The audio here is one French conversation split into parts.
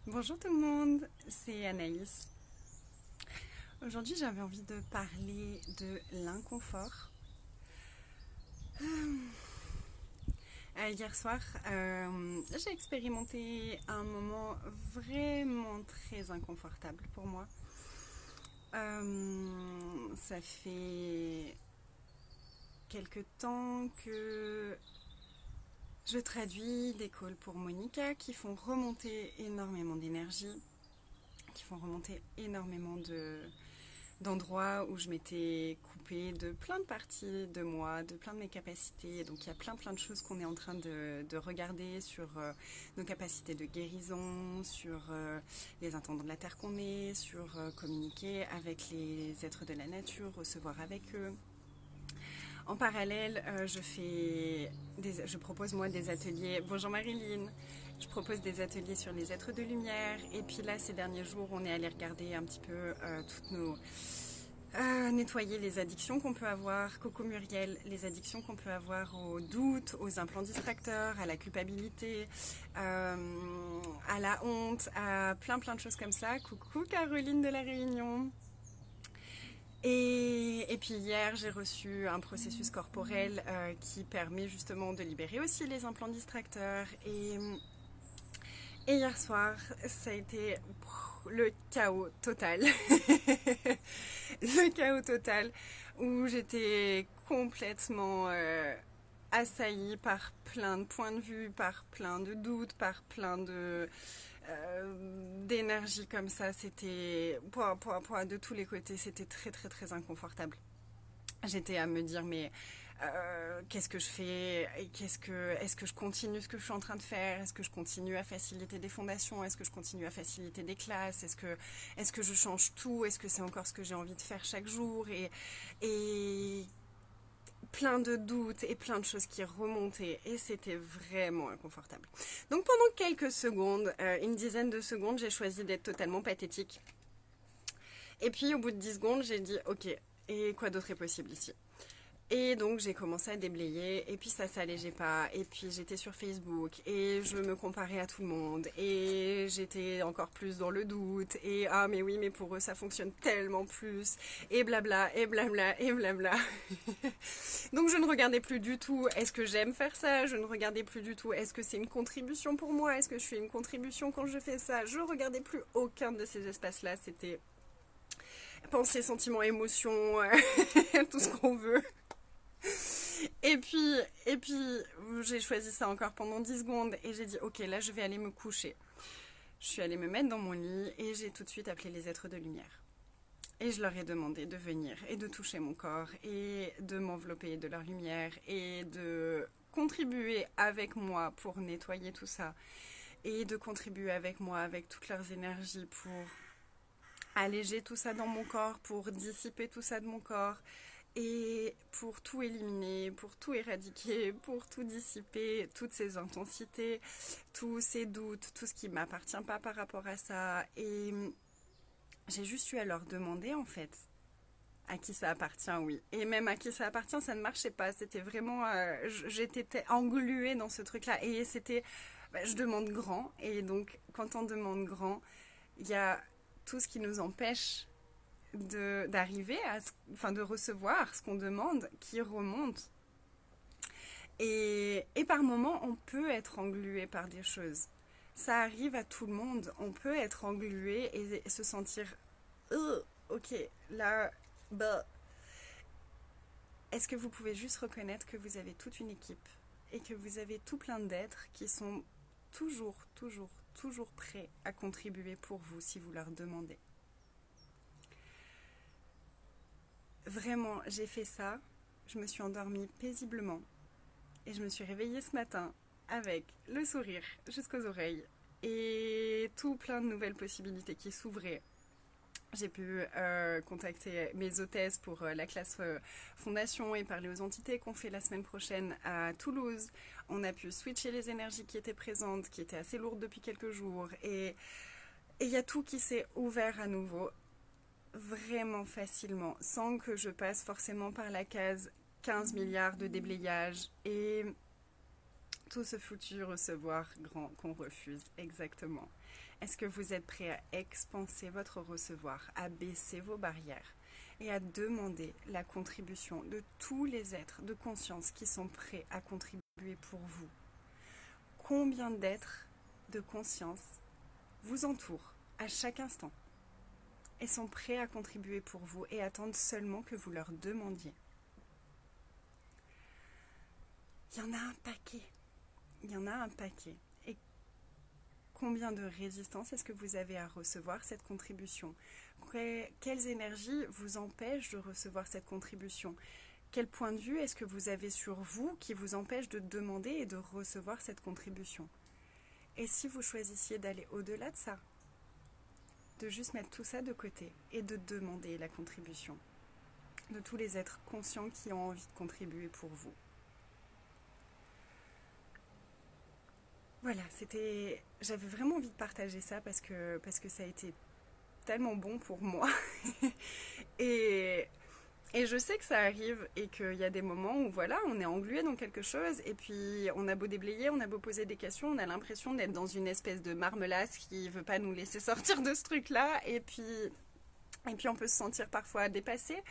Bonjour tout le monde, c'est Anaïs. Aujourd'hui j'avais envie de parler de l'inconfort. Hier soir, j'ai expérimenté un moment vraiment très inconfortable pour moi. Ça fait quelque temps que je traduis des calls pour Monica qui font remonter énormément d'énergie, qui font remonter énormément d'endroits où je m'étais coupée de plein de parties de moi, de plein de mes capacités. Donc il y a plein de choses qu'on est en train de regarder sur nos capacités de guérison, sur les intendants de la Terre qu'on est, sur communiquer avec les êtres de la nature, recevoir avec eux. En parallèle, je propose moi des ateliers. Bonjour Marilyn. Je propose des ateliers sur les êtres de lumière. Et puis là, ces derniers jours, on est allé regarder un petit peu toutes nos nettoyer les addictions qu'on peut avoir, Coco Muriel, les addictions qu'on peut avoir aux doutes, aux implants distracteurs, à la culpabilité, à la honte, à plein de choses comme ça. Coucou Caroline de la Réunion. Et puis hier, j'ai reçu un processus corporel qui permet justement de libérer aussi les implants distracteurs. Et hier soir, ça a été le chaos total. Le chaos total où j'étais complètement assaillie par plein de points de vue, par plein de doutes, par plein d'énergie comme ça. C'était de tous les côtés, c'était très inconfortable. J'étais à me dire mais qu'est-ce que je fais? Est-ce que je continue ce que je suis en train de faire? Est-ce que je continue à faciliter des fondations? Est-ce que je continue à faciliter des classes? Est-ce que je change tout? Est-ce que c'est encore ce que j'ai envie de faire chaque jour? Et plein de doutes et plein de choses qui remontaient et c'était vraiment inconfortable. Donc pendant quelques secondes, une dizaine de secondes, j'ai choisi d'être totalement pathétique. Et puis au bout de 10 secondes, j'ai dit ok, et quoi d'autre est possible ici? Et donc j'ai commencé à déblayer et puis ça s'allégeait pas et puis j'étais sur Facebook et je me comparais à tout le monde et j'étais encore plus dans le doute et ah mais oui mais pour eux ça fonctionne tellement plus et blabla et blabla et blabla. Donc je ne regardais plus du tout est-ce que j'aime faire ça, je ne regardais plus du tout est-ce que c'est une contribution pour moi, est-ce que je fais une contribution quand je fais ça, je regardais plus aucun de ces espaces là, c'était pensée, sentiment, émotion, tout ce qu'on veut. Et puis, et puis, j'ai choisi ça encore pendant 10 secondes et j'ai dit, ok, là, je vais aller me coucher. Je suis allée me mettre dans mon lit et j'ai tout de suite appelé les êtres de lumière. Et je leur ai demandé de venir et de toucher mon corps et de m'envelopper de leur lumière et de contribuer avec moi pour nettoyer tout ça et de contribuer avec moi avec toutes leurs énergies pour alléger tout ça dans mon corps, pour dissiper tout ça de mon corps et pour tout éliminer, pour tout éradiquer, pour tout dissiper, toutes ces intensités, tous ces doutes, tout ce qui ne m'appartient pas par rapport à ça. Et j'ai juste eu à leur demander en fait à qui ça appartient, oui. Et même à qui ça appartient, ça ne marchait pas. C'était vraiment... j'étais engluée dans ce truc-là. Et c'était... je demande grand. Et donc, quand on demande grand, il y a tout ce qui nous empêche d'arriver enfin de recevoir ce qu'on demande qui remonte et par moments on peut être englué par des choses, ça arrive à tout le monde, on peut être englué et se sentir ok là bah est-ce que vous pouvez juste reconnaître que vous avez toute une équipe et que vous avez tout plein d'êtres qui sont toujours prêts à contribuer pour vous si vous leur demandez. Vraiment, j'ai fait ça. Je me suis endormie paisiblement. Et je me suis réveillée ce matin avec le sourire jusqu'aux oreilles. Et tout plein de nouvelles possibilités qui s'ouvraient. J'ai pu contacter mes hôtesses pour la classe fondation et parler aux entités qu'on fait la semaine prochaine à Toulouse. On a pu switcher les énergies qui étaient présentes, qui étaient assez lourdes depuis quelques jours. Et il y a tout qui s'est ouvert à nouveau vraiment facilement, sans que je passe forcément par la case 15 milliards de déblayage et tout ce foutu recevoir grand qu'on refuse, exactement. Est-ce que vous êtes prêt à expanser votre recevoir, à baisser vos barrières et à demander la contribution de tous les êtres de conscience qui sont prêts à contribuer pour vous? Combien d'êtres de conscience vous entourent à chaque instant et sont prêts à contribuer pour vous et attendent seulement que vous leur demandiez? Il y en a un paquet. Il y en a un paquet. Et combien de résistance est-ce que vous avez à recevoir cette contribution? Quelles énergies vous empêchent de recevoir cette contribution? Quel point de vue est-ce que vous avez sur vous qui vous empêche de demander et de recevoir cette contribution? Et si vous choisissiez d'aller au-delà de ça, de juste mettre tout ça de côté et de demander la contribution de tous les êtres conscients qui ont envie de contribuer pour vous? Voilà, j'avais vraiment envie de partager ça parce que ça a été tellement bon pour moi. et, et je sais que ça arrive et qu'il y a des moments où voilà, on est englué dans quelque chose et puis on a beau déblayer, on a beau poser des questions, on a l'impression d'être dans une espèce de marmelasse qui veut pas nous laisser sortir de ce truc-là et puis on peut se sentir parfois dépassé.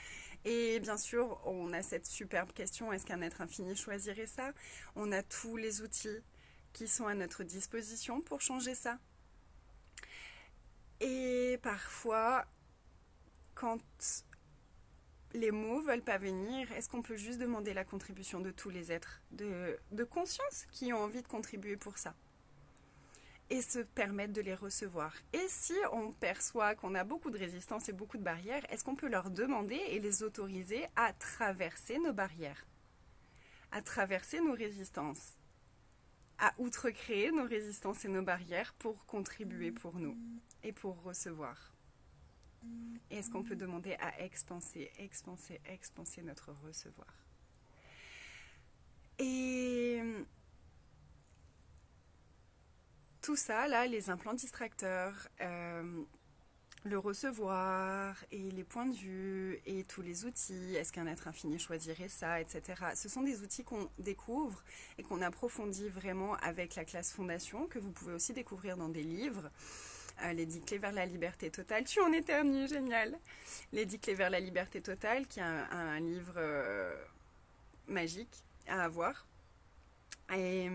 Et bien sûr, on a cette superbe question, est-ce qu'un être infini choisirait ça? On a tous les outils qui sont à notre disposition pour changer ça. Et parfois, quand les mots veulent pas venir, est-ce qu'on peut juste demander la contribution de tous les êtres de conscience qui ont envie de contribuer pour ça? Et se permettre de les recevoir. Et si on perçoit qu'on a beaucoup de résistance et beaucoup de barrières, est-ce qu'on peut leur demander et les autoriser à traverser nos barrières, à traverser nos résistances, à outrecréer nos résistances et nos barrières pour contribuer pour nous et pour recevoir? Et est-ce qu'on peut demander à expanser notre recevoir? Et tout ça, là, les implants distracteurs, le recevoir et les points de vue et tous les outils, est-ce qu'un être infini choisirait ça, etc. Ce sont des outils qu'on découvre et qu'on approfondit vraiment avec la classe fondation, que vous pouvez aussi découvrir dans des livres. Les 10 clés vers la liberté totale. Tu en éternues, génial. Les 10 clés vers la liberté totale, qui est un livre magique à avoir. Et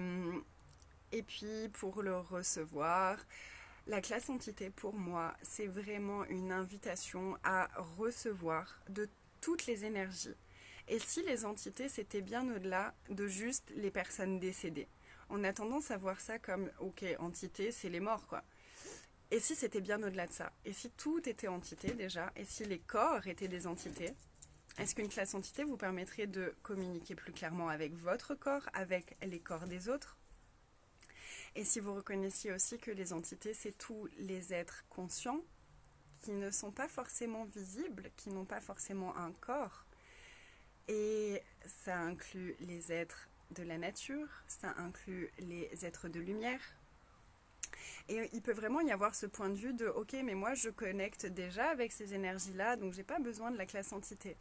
puis pour le recevoir, la classe entité pour moi, c'est vraiment une invitation à recevoir de toutes les énergies. Et si les entités, c'était bien au-delà de juste les personnes décédées. On a tendance à voir ça comme, ok, entité, c'est les morts, quoi. Et si c'était bien au-delà de ça? Et si tout était entité déjà? Et si les corps étaient des entités? Est-ce qu'une classe entité vous permettrait de communiquer plus clairement avec votre corps, avec les corps des autres? Et si vous reconnaissiez aussi que les entités, c'est tous les êtres conscients qui ne sont pas forcément visibles, qui n'ont pas forcément un corps. Et ça inclut les êtres de la nature, ça inclut les êtres de lumière. Et il peut vraiment y avoir ce point de vue de « Ok, mais moi je connecte déjà avec ces énergies-là, donc j'ai pas besoin de la classe entité. »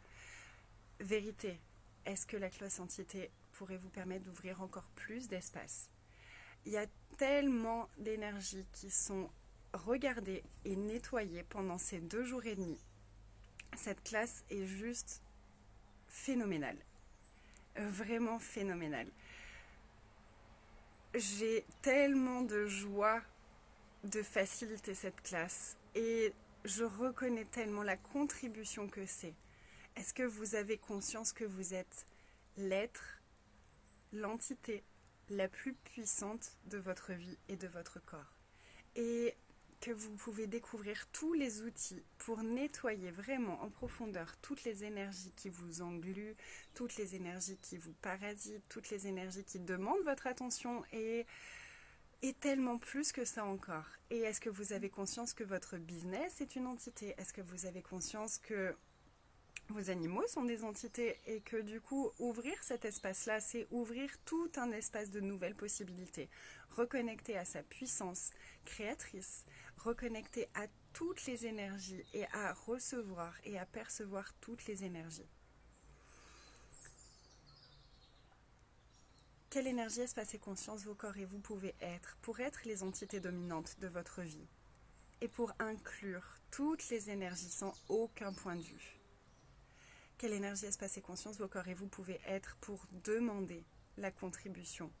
Vérité, est-ce que la classe entité pourrait vous permettre d'ouvrir encore plus d'espace? Il y a tellement d'énergies qui sont regardées et nettoyées pendant ces 2 jours et demi. Cette classe est juste phénoménale. Vraiment phénoménale. J'ai tellement de joie de faciliter cette classe et je reconnais tellement la contribution que c'est. Est-ce que vous avez conscience que vous êtes l'être, l'entité la plus puissante de votre vie et de votre corps? Et que vous pouvez découvrir tous les outils pour nettoyer vraiment en profondeur toutes les énergies qui vous engluent, toutes les énergies qui vous parasitent, toutes les énergies qui demandent votre attention et tellement plus que ça encore. Et est-ce que vous avez conscience que votre business est une entité? Est-ce que vous avez conscience que vos animaux sont des entités et que du coup, ouvrir cet espace-là, c'est ouvrir tout un espace de nouvelles possibilités. Reconnecter à sa puissance créatrice, reconnecter à toutes les énergies et à recevoir et à percevoir toutes les énergies. Quelle énergie, espace et conscience vos corps et vous pouvez être pour être les entités dominantes de votre vie et pour inclure toutes les énergies sans aucun point de vue. Quelle énergie, espace et conscience vos corps et vous pouvez être pour demander la contribution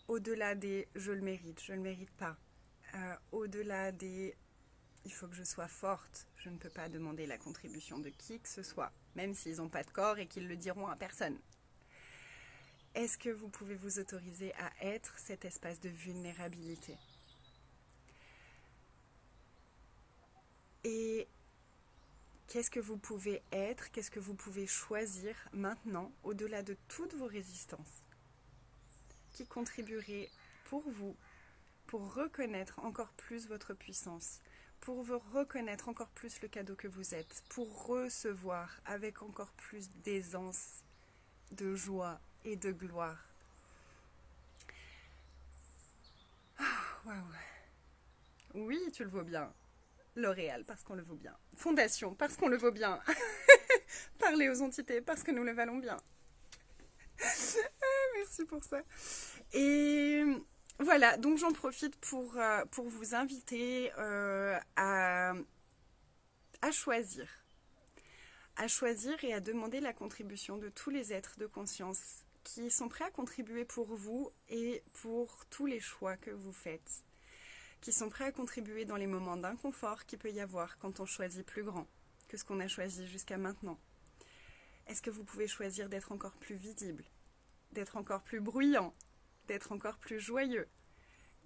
au-delà des « je le mérite pas », au-delà des « il faut que je sois forte, je ne peux pas demander la contribution de qui que ce soit, même s'ils n'ont pas de corps et qu'ils le diront à personne ». Est-ce que vous pouvez vous autoriser à être cet espace de vulnérabilité? Et qu'est-ce que vous pouvez être, qu'est-ce que vous pouvez choisir maintenant, au-delà de toutes vos résistances, qui contribuerait pour vous, pour reconnaître encore plus votre puissance, pour vous reconnaître encore plus le cadeau que vous êtes, pour recevoir avec encore plus d'aisance, de joie et de gloire. Waouh. Oui, tu le vaux bien. L'Oréal, parce qu'on le vaut bien. Fondation, parce qu'on le vaut bien. Parler aux entités, parce que nous le valons bien. Merci pour ça. Et voilà, donc j'en profite pour vous inviter à choisir. À choisir et à demander la contribution de tous les êtres de conscience qui sont prêts à contribuer pour vous et pour tous les choix que vous faites. Qui sont prêts à contribuer dans les moments d'inconfort qu'il peut y avoir quand on choisit plus grand que ce qu'on a choisi jusqu'à maintenant. Est-ce que vous pouvez choisir d'être encore plus visible, d'être encore plus bruyant, d'être encore plus joyeux,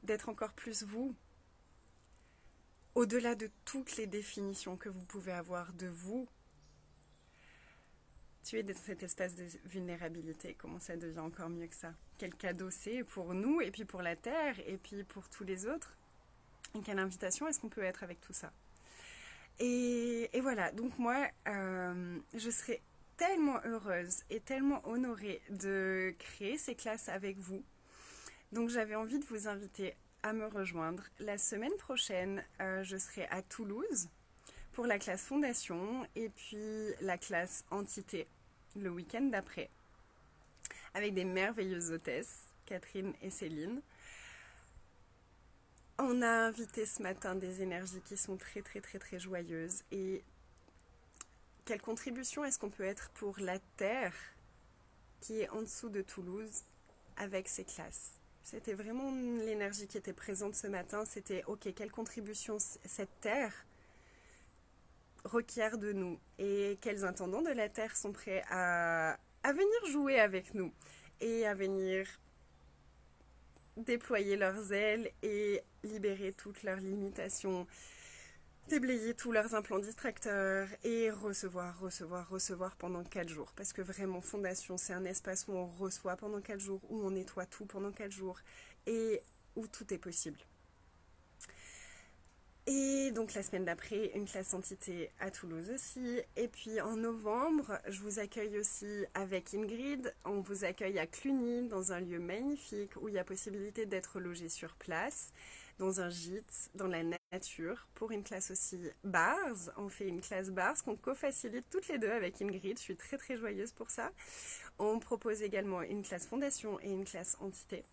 d'être encore plus vous, au-delà de toutes les définitions que vous pouvez avoir de vous? Tu es dans cet espace de vulnérabilité, comment ça devient encore mieux que ça? Quel cadeau c'est pour nous, et puis pour la Terre, et puis pour tous les autres? Et quelle invitation est-ce qu'on peut être avec tout ça? Et voilà, donc moi, je serais tellement heureuse et tellement honorée de créer ces classes avec vous. Donc j'avais envie de vous inviter à me rejoindre. La semaine prochaine, je serai à Toulouse pour la classe Fondation et puis la classe Entité le week-end d'après avec des merveilleuses hôtesses, Catherine et Céline. On a invité ce matin des énergies qui sont très très très très joyeuses. Et quelle contribution est-ce qu'on peut être pour la Terre qui est en dessous de Toulouse avec ces classes? C'était vraiment l'énergie qui était présente ce matin. C'était ok, quelle contribution cette Terre requiert de nous et quels intendants de la Terre sont prêts à venir jouer avec nous et à venir déployer leurs ailes et libérer toutes leurs limitations, déblayer tous leurs implants distracteurs et recevoir pendant 4 jours. Parce que vraiment, Fondation, c'est un espace où on reçoit pendant 4 jours, où on nettoie tout pendant 4 jours et où tout est possible. Et donc la semaine d'après, une classe Entité à Toulouse aussi. Et puis en novembre, je vous accueille aussi avec Ingrid. On vous accueille à Cluny, dans un lieu magnifique où il y a possibilité d'être logé sur place, dans un gîte, dans la nature, pour une classe aussi Bars. On fait une classe Bars qu'on co-facilite toutes les deux avec Ingrid. Je suis très très joyeuse pour ça. On propose également une classe Fondation et une classe Entité.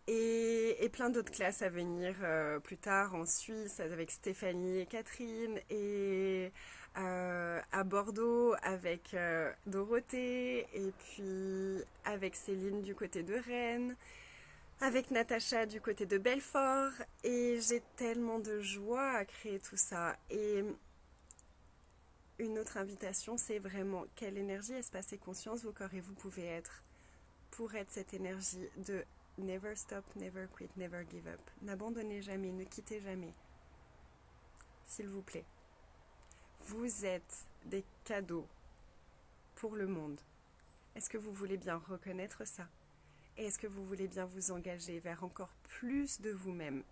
Et plein d'autres classes à venir plus tard en Suisse avec Stéphanie et Catherine et à Bordeaux avec Dorothée et puis avec Céline du côté de Rennes, avec Natacha du côté de Belfort et j'ai tellement de joie à créer tout ça. Et une autre invitation, c'est vraiment quelle énergie, espace et conscience vos corps et vous pouvez être pour être cette énergie de never stop, never quit, never give up. N'abandonnez jamais, ne quittez jamais. S'il vous plaît. Vous êtes des cadeaux pour le monde. Est-ce que vous voulez bien reconnaître ça? Et est-ce que vous voulez bien vous engager vers encore plus de vous-même,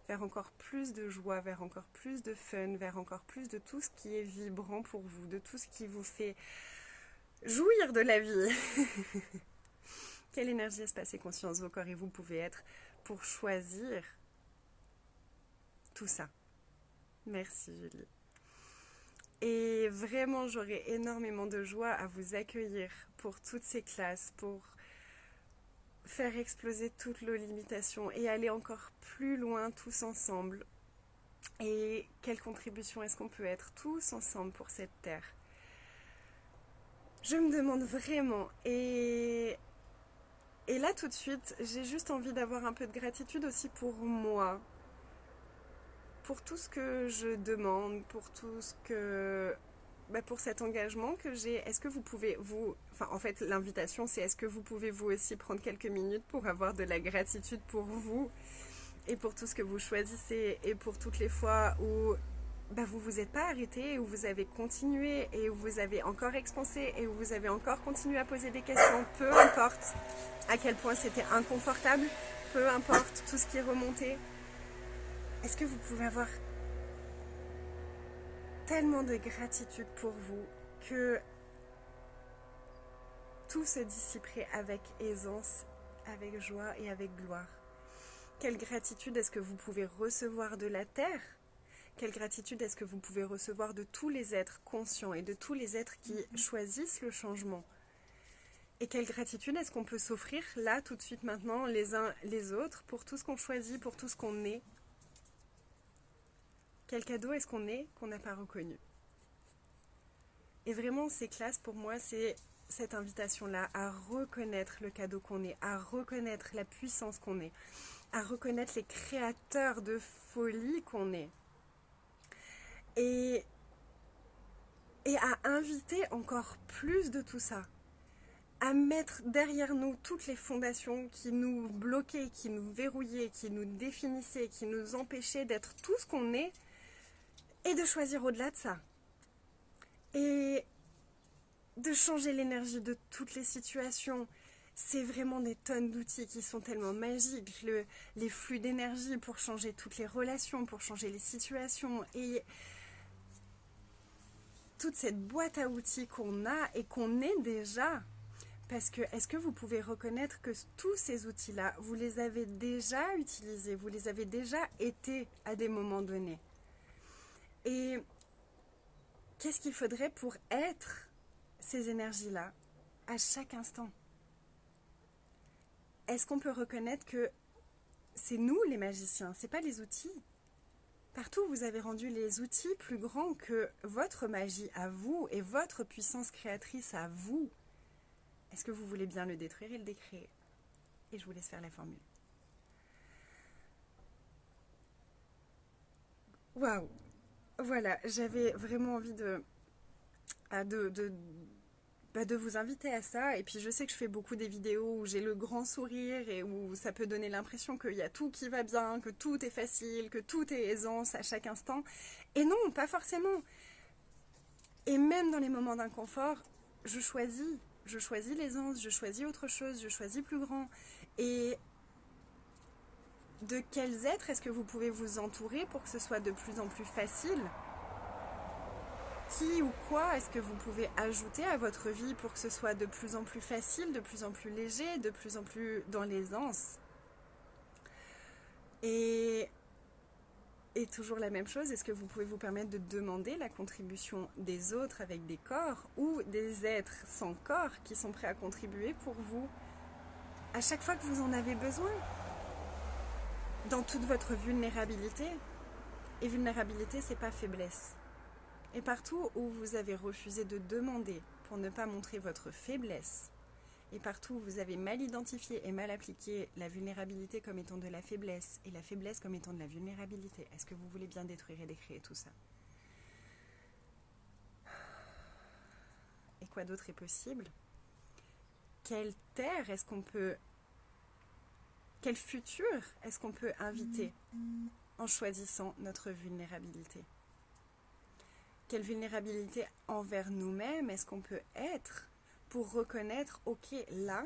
vers encore plus de joie, vers encore plus de fun, vers encore plus de tout ce qui est vibrant pour vous, de tout ce qui vous fait jouir de la vie? Quelle énergie, espace et conscience vos corps et vous pouvez être pour choisir tout ça? Merci Julie. Et vraiment, j'aurai énormément de joie à vous accueillir pour toutes ces classes, pour faire exploser toutes nos limitations et aller encore plus loin tous ensemble. Et quelle contribution est-ce qu'on peut être tous ensemble pour cette terre? Je me demande vraiment. Et là, tout de suite, j'ai juste envie d'avoir un peu de gratitude aussi pour moi. Pour tout ce que je demande, pour tout ce que... pour cet engagement que j'ai. Est-ce que vous pouvez, Enfin, en fait, l'invitation, c'est est-ce que vous pouvez vous aussi prendre quelques minutes pour avoir de la gratitude pour vous et pour tout ce que vous choisissez et pour toutes les fois où vous vous êtes pas arrêté, où vous avez continué et où vous avez encore expansé et où vous avez encore continué à poser des questions, peu importe à quel point c'était inconfortable, peu importe tout ce qui est remonté. Est-ce que vous pouvez avoir tellement de gratitude pour vous que tout se dissiperait avec aisance, avec joie et avec gloire? Quelle gratitude est-ce que vous pouvez recevoir de la terre? Quelle gratitude est-ce que vous pouvez recevoir de tous les êtres conscients et de tous les êtres qui choisissent le changement? Et quelle gratitude est-ce qu'on peut s'offrir là, tout de suite, maintenant, les uns les autres, pour tout ce qu'on choisit, pour tout ce qu'on est? Quel cadeau est-ce qu'on est qu'on n'a pas reconnu? Et vraiment, ces classes, pour moi, c'est cette invitation-là à reconnaître le cadeau qu'on est, à reconnaître la puissance qu'on est, à reconnaître les créateurs de folie qu'on est. Et à inviter encore plus de tout ça, à mettre derrière nous toutes les fondations qui nous bloquaient, qui nous verrouillaient, qui nous définissaient, qui nous empêchaient d'être tout ce qu'on est, et de choisir au-delà de ça. Et de changer l'énergie de toutes les situations. C'est vraiment des tonnes d'outils qui sont tellement magiques. Les flux d'énergie pour changer toutes les relations, pour changer les situations. Et toute cette boîte à outils qu'on a et qu'on est déjà. Parce que est-ce que vous pouvez reconnaître que tous ces outils-là, vous les avez déjà utilisés, vous les avez déjà été à des moments donnés? Et qu'est-ce qu'il faudrait pour être ces énergies-là à chaque instant? Est-ce qu'on peut reconnaître que c'est nous les magiciens, c'est pas les outils? Partout, vous avez rendu les outils plus grands que votre magie à vous et votre puissance créatrice à vous. Est-ce que vous voulez bien le détruire et le décréer? Et je vous laisse faire la formule. Waouh! Voilà, j'avais vraiment envie de vous inviter à ça. Et puis je sais que je fais beaucoup des vidéos où j'ai le grand sourire et où ça peut donner l'impression qu'il y a tout qui va bien, que tout est facile, que tout est aisance à chaque instant. Et non, pas forcément. Et même dans les moments d'inconfort, je choisis l'aisance, je choisis autre chose, je choisis plus grand. Et de quels êtres est-ce que vous pouvez vous entourer pour que ce soit de plus en plus facile? Qui ou quoi est-ce que vous pouvez ajouter à votre vie pour que ce soit de plus en plus facile, de plus en plus léger, de plus en plus dans l'aisance? Et toujours la même chose, est-ce que vous pouvez vous permettre de demander la contribution des autres avec des corps ou des êtres sans corps qui sont prêts à contribuer pour vous à chaque fois que vous en avez besoin, dans toute votre vulnérabilité? Et vulnérabilité, c'est pas faiblesse. Et partout où vous avez refusé de demander pour ne pas montrer votre faiblesse, et partout où vous avez mal identifié et mal appliqué la vulnérabilité comme étant de la faiblesse et la faiblesse comme étant de la vulnérabilité, est-ce que vous voulez bien détruire et décréer tout ça? Et quoi d'autre est possible? Quelle terre est-ce qu'on peut... Quel futur est-ce qu'on peut inviter en choisissant notre vulnérabilité? Quelle vulnérabilité envers nous-mêmes est-ce qu'on peut être pour reconnaître, ok, là,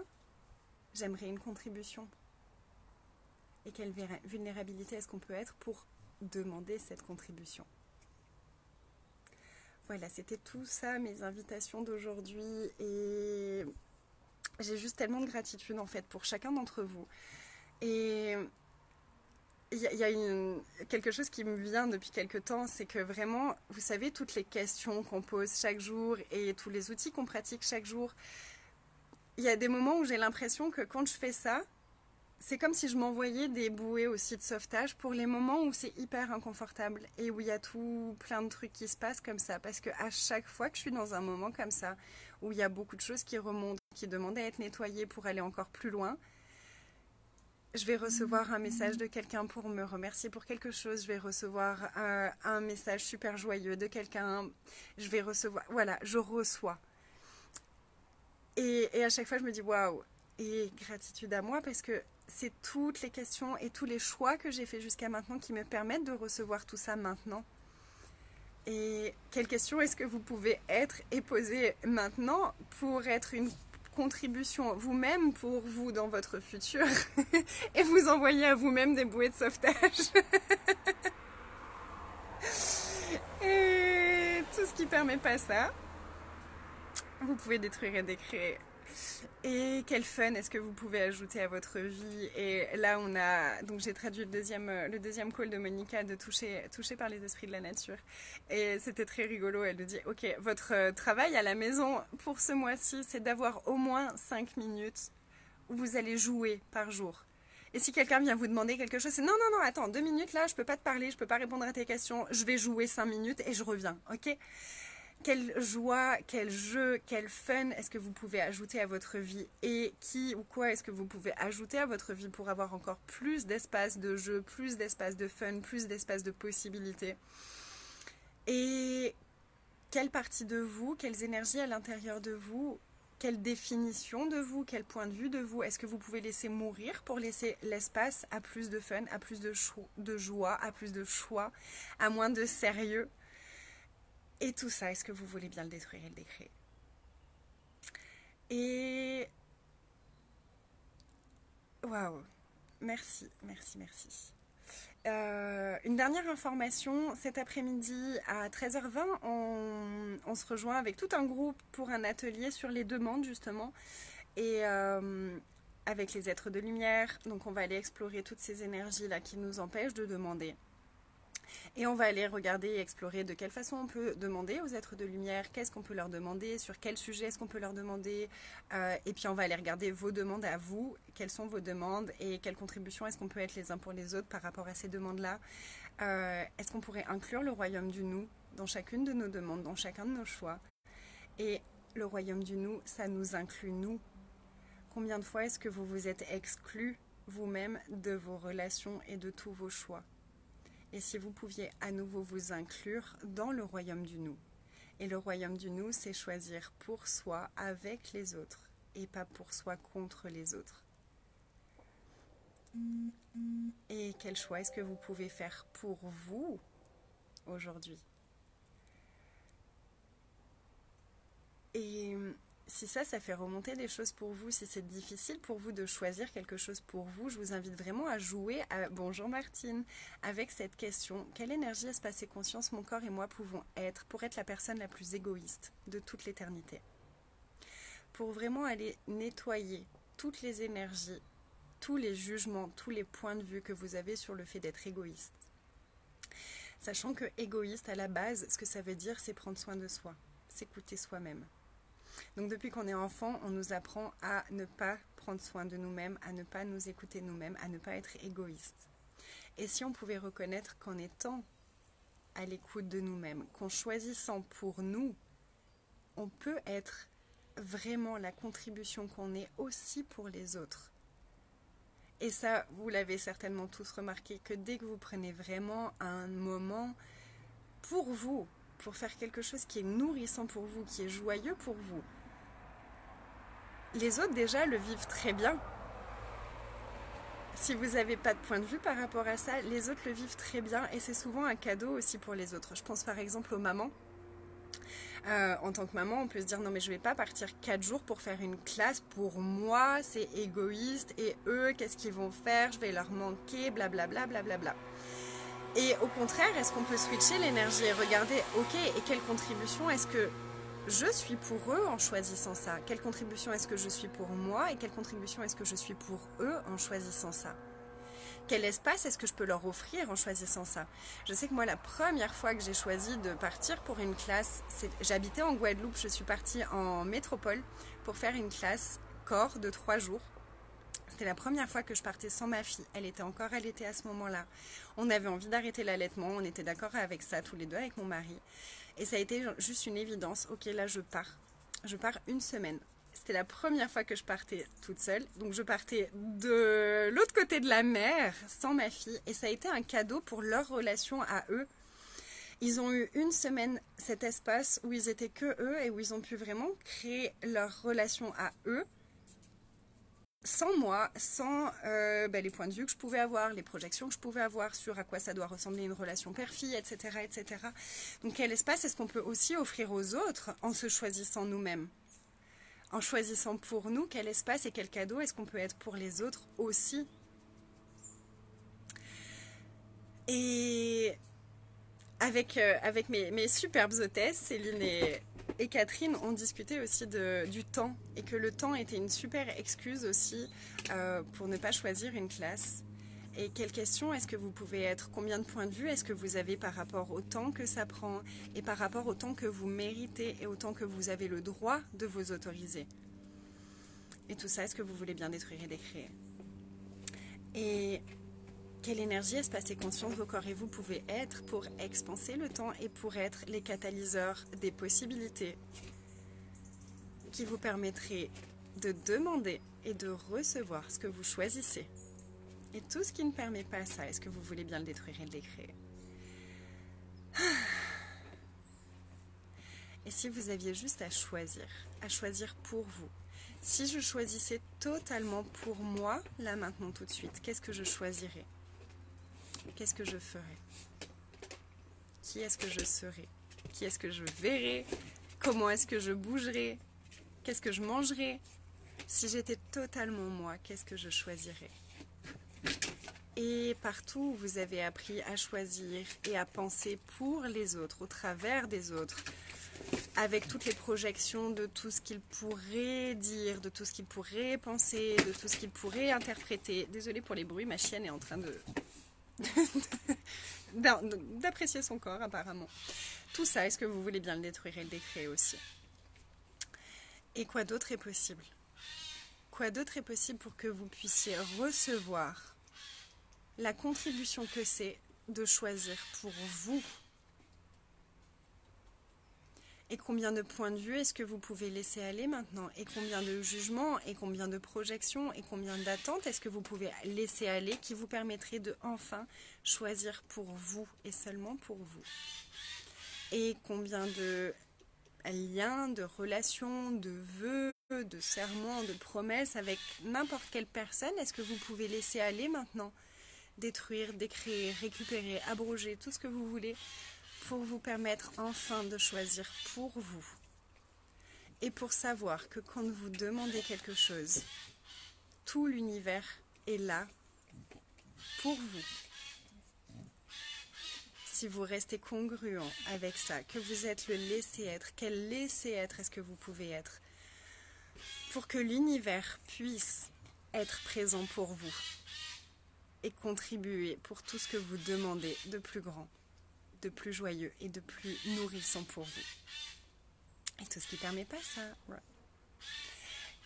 j'aimerais une contribution? Et quelle vulnérabilité est-ce qu'on peut être pour demander cette contribution? Voilà, c'était tout ça, mes invitations d'aujourd'hui. Et j'ai juste tellement de gratitude, en fait, pour chacun d'entre vous. Et quelque chose qui me vient depuis quelque temps, c'est que vraiment, vous savez, toutes les questions qu'on pose chaque jour et tous les outils qu'on pratique chaque jour, il y a des moments où j'ai l'impression que quand je fais ça, c'est comme si je m'envoyais des bouées aussi de sauvetage pour les moments où c'est hyper inconfortable et où il y a tout plein de trucs qui se passent comme ça. Parce que à chaque fois que je suis dans un moment comme ça, où il y a beaucoup de choses qui remontent, qui demandent à être nettoyées pour aller encore plus loin, je vais recevoir un message de quelqu'un pour me remercier pour quelque chose, je vais recevoir un message super joyeux de quelqu'un, je vais recevoir, voilà, je reçois. Et à chaque fois, je me dis waouh, et gratitude à moi parce que c'est toutes les questions et tous les choix que j'ai fait jusqu'à maintenant qui me permettent de recevoir tout ça maintenant. Et quelles questions est-ce que vous pouvez être et poser maintenant pour être une contribution vous-même pour vous dans votre futur et vous envoyer à vous-même des bouées de sauvetage et tout ce qui permet pas ça, vous pouvez détruire et décréer. Et quel fun est-ce que vous pouvez ajouter à votre vie? Et là, on a donc j'ai traduit le deuxième call de Monica de toucher par les esprits de la nature. Et c'était très rigolo. Elle nous dit, ok, votre travail à la maison pour ce mois-ci, c'est d'avoir au moins 5 minutes où vous allez jouer par jour. Et si quelqu'un vient vous demander quelque chose, c'est non, non, non, attends, 2 minutes là, je peux pas te parler, je peux pas répondre à tes questions, je vais jouer 5 minutes et je reviens, ok? Quelle joie, quel jeu, quel fun est-ce que vous pouvez ajouter à votre vie et qui ou quoi est-ce que vous pouvez ajouter à votre vie pour avoir encore plus d'espace de jeu, plus d'espace de fun, plus d'espace de possibilités. Et quelle partie de vous, quelles énergies à l'intérieur de vous, quelle définition de vous, quel point de vue de vous est-ce que vous pouvez laisser mourir pour laisser l'espace à plus de fun, à plus de joie, à plus de choix, à moins de sérieux. Et tout ça, est-ce que vous voulez bien le détruire et le décréer? Et waouh, merci, merci, merci. Une dernière information, cet après-midi à 13h20, on se rejoint avec tout un groupe pour un atelier sur les demandes justement et avec les êtres de lumière. Donc on va aller explorer toutes ces énergies-là qui nous empêchent de demander. Et on va aller regarder et explorer de quelle façon on peut demander aux êtres de lumière, qu'est-ce qu'on peut leur demander, sur quel sujet est-ce qu'on peut leur demander. Et puis on va aller regarder vos demandes à vous, quelles sont vos demandes et quelles contributions est-ce qu'on peut être les uns pour les autres par rapport à ces demandes-là. Est-ce qu'on pourrait inclure le royaume du nous dans chacune de nos demandes, dans chacun de nos choix. Et le royaume du nous, ça nous inclut nous. Combien de fois est-ce que vous vous êtes exclu vous-même de vos relations et de tous vos choix? Et si vous pouviez à nouveau vous inclure dans le royaume du nous. Et le royaume du nous, c'est choisir pour soi avec les autres et pas pour soi contre les autres. Et quel choix est-ce que vous pouvez faire pour vous aujourd'hui? Et si ça fait remonter des choses pour vous, si c'est difficile pour vous de choisir quelque chose pour vous, je vous invite vraiment à jouer à Bonjour Martine avec cette question. Quelle énergie, espace et conscience mon corps et moi pouvons être pour être la personne la plus égoïste de toute l'éternité? Pour vraiment aller nettoyer toutes les énergies, tous les jugements, tous les points de vue que vous avez sur le fait d'être égoïste. Sachant que égoïste à la base, ce que ça veut dire, c'est prendre soin de soi, s'écouter soi-même. Donc depuis qu'on est enfant, on nous apprend à ne pas prendre soin de nous-mêmes, à ne pas nous écouter nous-mêmes, à ne pas être égoïste. Et si on pouvait reconnaître qu'en étant à l'écoute de nous-mêmes, qu'en choisissant pour nous, on peut être vraiment la contribution qu'on est aussi pour les autres. Et ça, vous l'avez certainement tous remarqué, que dès que vous prenez vraiment un moment pour vous, pour faire quelque chose qui est nourrissant pour vous, qui est joyeux pour vous, les autres déjà le vivent très bien. Si vous n'avez pas de point de vue par rapport à ça, les autres le vivent très bien et c'est souvent un cadeau aussi pour les autres. Je pense par exemple aux mamans. En tant que maman, on peut se dire non mais je vais pas partir 4 jours pour faire une classe pour moi, c'est égoïste et eux, qu'est-ce qu'ils vont faire? Je vais leur manquer, blablabla, blablabla. Et au contraire, est-ce qu'on peut switcher l'énergie et regarder, ok, et quelle contribution est-ce que je suis pour eux en choisissant ça? Quelle contribution est-ce que je suis pour moi et quelle contribution est-ce que je suis pour eux en choisissant ça? Quel espace est-ce que je peux leur offrir en choisissant ça? Je sais que moi, la première fois que j'ai choisi de partir pour une classe, j'habitais en Guadeloupe, je suis partie en métropole pour faire une classe corps de 3 jours. C'était la première fois que je partais sans ma fille. Elle était encore allaitée à ce moment-là. On avait envie d'arrêter l'allaitement. On était d'accord avec ça tous les deux, avec mon mari. Et ça a été juste une évidence. Ok, là, je pars. Je pars une semaine. C'était la première fois que je partais toute seule. Donc, je partais de l'autre côté de la mer, sans ma fille. Et ça a été un cadeau pour leur relation à eux. Ils ont eu une semaine cet espace où ils étaient que eux et où ils ont pu vraiment créer leur relation à eux. Sans moi, sans les points de vue que je pouvais avoir, les projections que je pouvais avoir sur à quoi ça doit ressembler une relation père-fille, etc., etc. Donc quel espace est-ce qu'on peut aussi offrir aux autres en se choisissant nous-mêmes? En choisissant pour nous, quel espace et quel cadeau est-ce qu'on peut être pour les autres aussi? Et avec mes superbes hôtesses, Céline et Catherine, ont discuté aussi du temps et que le temps était une super excuse aussi pour ne pas choisir une classe. Et quelles questions est-ce que vous pouvez être? Combien de points de vue est-ce que vous avez par rapport au temps que ça prend et par rapport au temps que vous méritez et au temps que vous avez le droit de vous autoriser? Et tout ça, est-ce que vous voulez bien détruire et décréer? Et quelle énergie, espace et conscience vos corps et vous pouvez être pour expanser le temps et pour être les catalyseurs des possibilités qui vous permettraient de demander et de recevoir ce que vous choisissez. Et tout ce qui ne permet pas ça, est-ce que vous voulez bien le détruire et le décréer? Et si vous aviez juste à choisir pour vous, si je choisissais totalement pour moi, là maintenant tout de suite, qu'est-ce que je choisirais? Qu'est-ce que je ferais? Qui est-ce que je serais? Qui est-ce que je verrais? Comment est-ce que je bougerais? Qu'est-ce que je mangerais? Si j'étais totalement moi, qu'est-ce que je choisirais? Et partout où vous avez appris à choisir et à penser pour les autres, au travers des autres, avec toutes les projections de tout ce qu'ils pourraient dire, de tout ce qu'ils pourraient penser, de tout ce qu'ils pourraient interpréter. Désolée pour les bruits, ma chienne est en train d'apprécier son corps apparemment. Tout ça, est-ce que vous voulez bien le détruire et le décréer aussi? Et quoi d'autre est possible? Quoi d'autre est possible pour que vous puissiez recevoir la contribution que c'est de choisir pour vous? Et combien de points de vue est-ce que vous pouvez laisser aller maintenant? Et combien de jugements, et combien de projections, et combien d'attentes est-ce que vous pouvez laisser aller qui vous permettraient de enfin choisir pour vous et seulement pour vous? Et combien de liens, de relations, de vœux, de serments, de promesses avec n'importe quelle personne est-ce que vous pouvez laisser aller maintenant? Détruire, décréer, récupérer, abroger, tout ce que vous voulez pour vous permettre enfin de choisir pour vous. Et pour savoir que quand vous demandez quelque chose, tout l'univers est là pour vous. Si vous restez congruent avec ça, que vous êtes le laisser-être, quel laisser-être est-ce que vous pouvez être pour que l'univers puisse être présent pour vous et contribuer pour tout ce que vous demandez de plus grand, de plus joyeux et de plus nourrissant pour vous. Et tout ce qui ne permet pas ça. Ouais.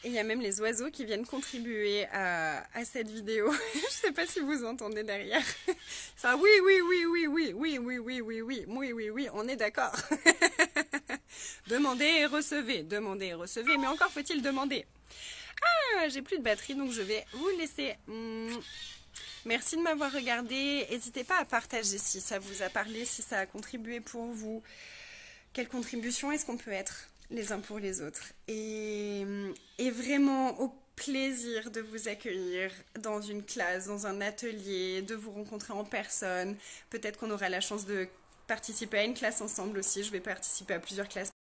Et il y a même les oiseaux qui viennent contribuer à cette vidéo. Je ne sais pas si vous entendez derrière. Ça, oui, on est d'accord. Demandez et recevez, mais encore faut-il demander. Ah, j'ai plus de batterie, donc je vais vous laisser. Merci de m'avoir regardé. N'hésitez pas à partager si ça vous a parlé, si ça a contribué pour vous. Quelle contribution est-ce qu'on peut être les uns pour les autres? Et vraiment au plaisir de vous accueillir dans une classe, dans un atelier, de vous rencontrer en personne. Peut-être qu'on aura la chance de participer à une classe ensemble aussi. Je vais participer à plusieurs classes